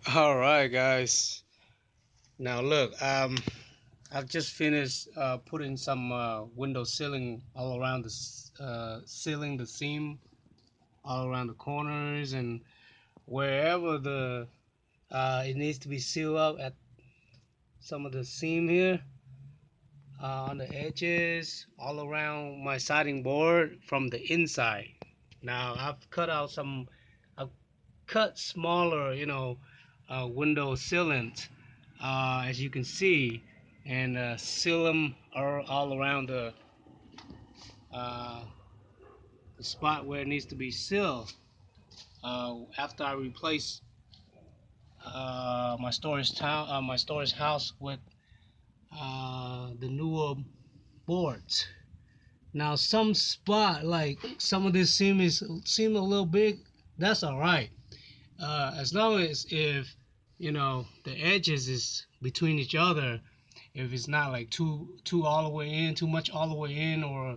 All right, guys. Now look, I've just finished putting some window ceiling all around the ceiling, the seam, all around the corners, and wherever the it needs to be sealed up at some of the seam here, on the edges, all around my siding board from the inside. Now I've cut smaller, window sealants, as you can see, and seal them all around uh, the spot where it needs to be sealed. After I replace my storage house with the newer boards. Now, some spot like some of this seem a little big. That's all right. As long as if the edges is between each other, if it's not like too all the way in, too much all the way in, or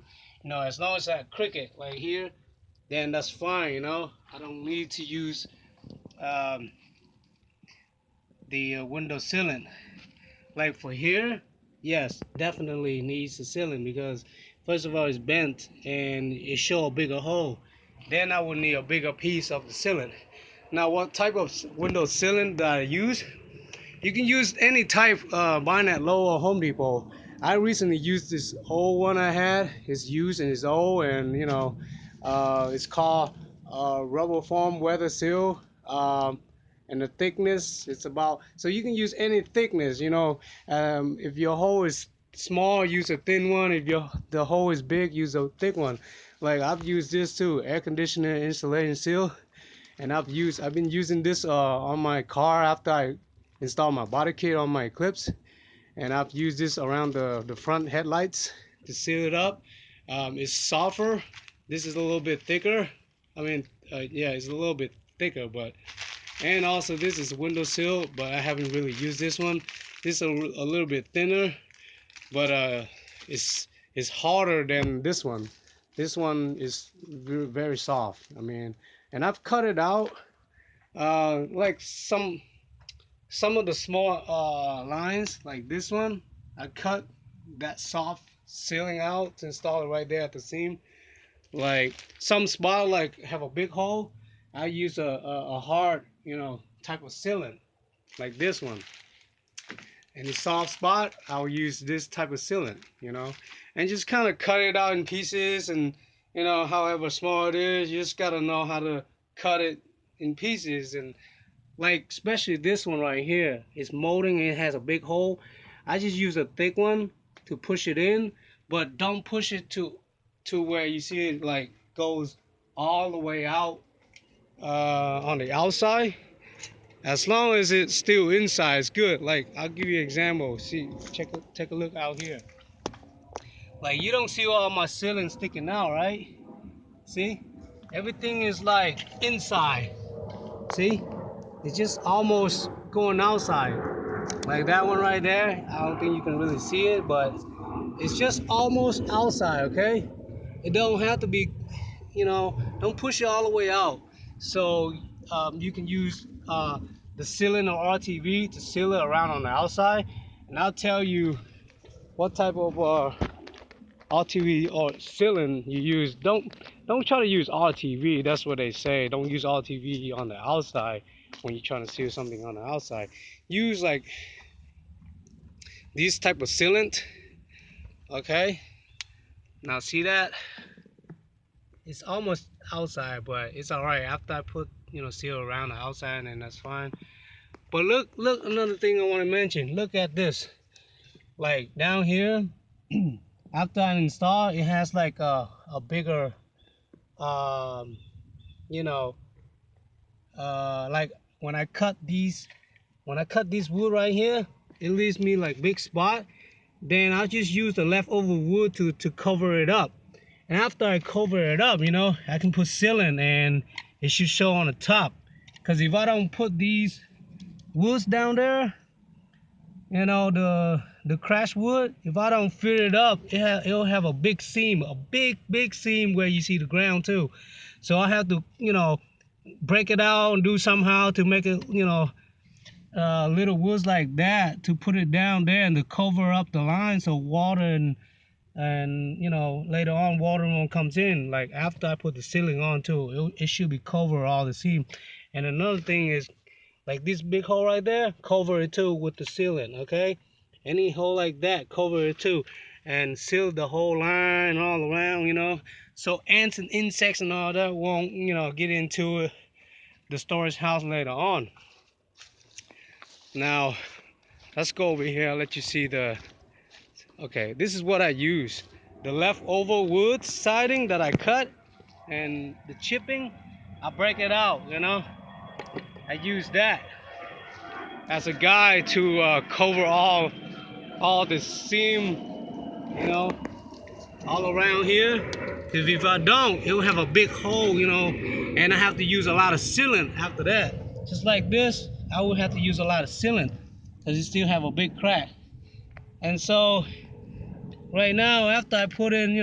as long as that cricket like here, then that's fine. I don't need to use um, the window ceiling. Like for here, yes, definitely needs the ceiling because first of all it's bent and it show a bigger hole. Then I would need a bigger piece of the ceiling. Now, what type of window ceiling that I use? You can use any type buying at Lowe's or Home Depot. I recently used this old one I had. It's used and it's old, and it's called rubber foam weather seal. And the thickness it's about, so you can use any thickness. If your hole is small, use a thin one. If the hole is big, use a thick one. Like I've used this too, air conditioner insulation seal, and I've been using this on my car after I installed my body kit on my Eclipse, and I've used this around the front headlights to seal it up. It's softer. This is a little bit thicker. I mean, yeah, it's a little bit thicker, but and also this is window seal, but I haven't really used this one. This is a little bit thinner, but it's harder than this one. This one is very soft. I mean, and I've cut it out like some of the small lines like this one. I cut that soft sealing out to install it right there at the seam. Like some spot like have a big hole, I use a hard type of sealant like this one. And the soft spot, I'll use this type of sealant, and just kind of cut it out in pieces. And however small it is, you just gotta know how to cut it in pieces. And like especially this one right here, it's molding and it has a big hole. I just use a thick one to push it in, but don't push it to where you see it like goes all the way out on the outside. As long as it's still inside, it's good. Like I'll give you an example. See, take a look out here. Like you don't see all my ceiling sticking out, right? See, everything is like inside. See, it's just almost going outside. Like that one right there. I don't think you can really see it, but it's just almost outside. Okay, it don't have to be. Don't push it all the way out. So you can use the sealant or RTV to seal it around on the outside, and I'll tell you what type of RTV or sealant you use. Don't try to use RTV. That's what they say. Don't use RTV on the outside when you're trying to seal something on the outside. Use like this type of sealant. Okay. Now see that? It's almost outside, but it's all right. After I put seal around the outside, and that's fine. But look, another thing I want to mention. Look at this. Like down here, after I install, it has like a bigger, um, you know, like when I cut this wood right here, it leaves me like big spot. Then I just use the leftover wood to cover it up. And after I cover it up, I can put sealant and it should show on the top. Because if I don't put these woods down there, the crash wood, if I don't fill it up, it'll have a big seam, a big seam where you see the ground too. So I have to break it out and do somehow to make it little woods like that to put it down there and to cover up the line so water and you know later on water won't comes in. Like after I put the ceiling on too, it should be cover all the seam. And another thing is like this big hole right there, cover it too with the sealant. Okay, any hole like that, cover it too, and seal the whole line all around. You know, so ants and insects and all that won't get into the storage house later on. Now let's go over here. I'll let you see the. Okay, this is what I use. The leftover wood siding that I cut and the chipping, I break it out, I use that as a guide to cover all the seam, you know, all around here. Because if I don't, it will have a big hole, and I have to use a lot of sealant after that. Just like this, I would have to use a lot of sealant because it still have a big crack. And so right now, after I put in,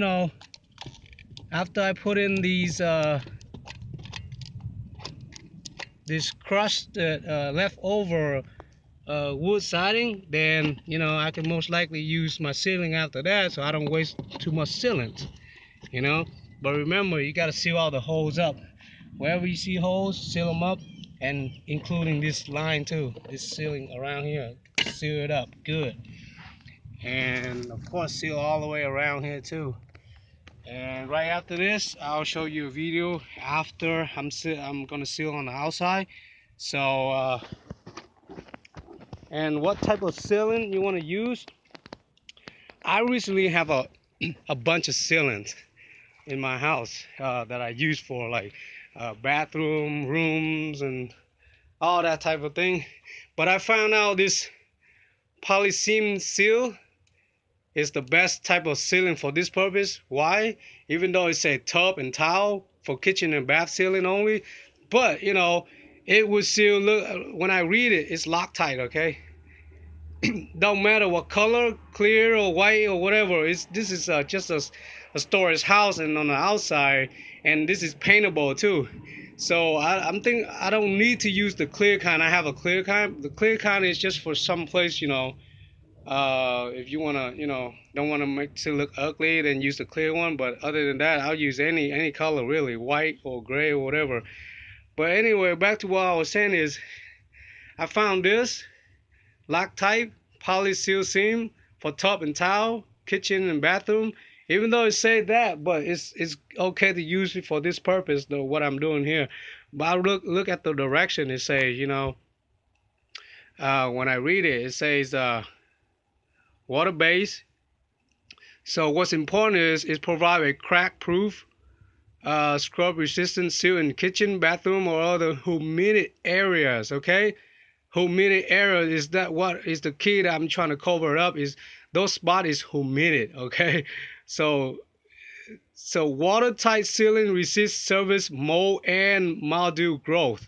these this crushed leftover wood siding, then I can most likely use my sealing after that, so I don't waste too much sealant. But remember, you got to seal all the holes up. Wherever you see holes, seal them up, and including this line too, this sealing around here, seal it up good. And of course, seal all the way around here too. And right after this, I'll show you a video after I'm gonna seal on the outside. So and what type of sealant you want to use? I recently have a bunch of sealants in my house that I use for like bathroom, rooms, and all that type of thing. But I found out this polyseam seal is the best type of sealing for this purpose. Why? Even though it says tub and towel for kitchen and bath sealing only, but it will seal. Look, when I read it, it's Loctite. Okay, don't matter what color, clear or white or whatever. This is just a storage house, and on the outside, and this is paintable too. So I'm thinking I don't need to use the clear kind. I have a clear kind. The clear kind is just for some place, if you wanna, don't wanna make it look ugly, then use the clear one. But other than that, I'll use any color really, white or gray or whatever. But anyway, back to what I was saying is, I found this Loctite poly seal seam for tub and towel, kitchen and bathroom. Even though it say that, but it's okay to use it for this purpose, though. What I'm doing here, but I look at the direction. It says, when I read it, it says water based. So what's important is provide a crack proof, scrub resistant seal in kitchen, bathroom, or other humid areas. Okay, humid area is that what is the key that I'm trying to cover up is those spot is humid. Okay, so watertight sealing resists surface mold and mildew growth,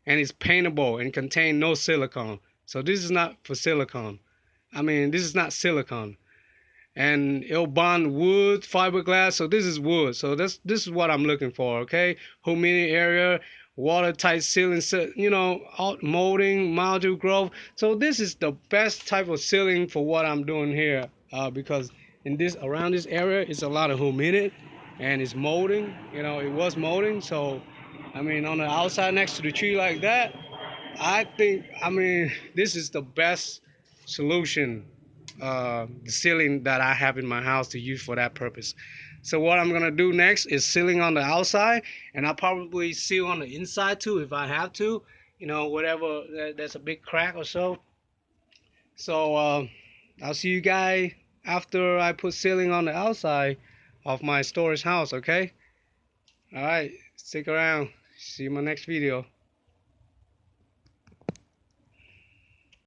and it's paintable and contain no silicone. So this is not for silicone. I mean, this is not silicone. And it'll bond wood, fiberglass. So this is wood. So this is what I'm looking for. Okay, humidity area, watertight sealing, molding, mildew growth. So this is the best type of sealing for what I'm doing here, because in this around this area it's a lot of humidity and it's molding. It was molding. So I mean, on the outside next to the tree like that, I mean, this is the best solution, the sealing that I have in my house to use for that purpose. So what I'm gonna do next is sealing on the outside, and I'll probably seal on the inside too if I have to, whatever there's a big crack or so. So I'll see you guys after I put sealing on the outside of my storage house. Okay, all right, stick around, see you in my next video.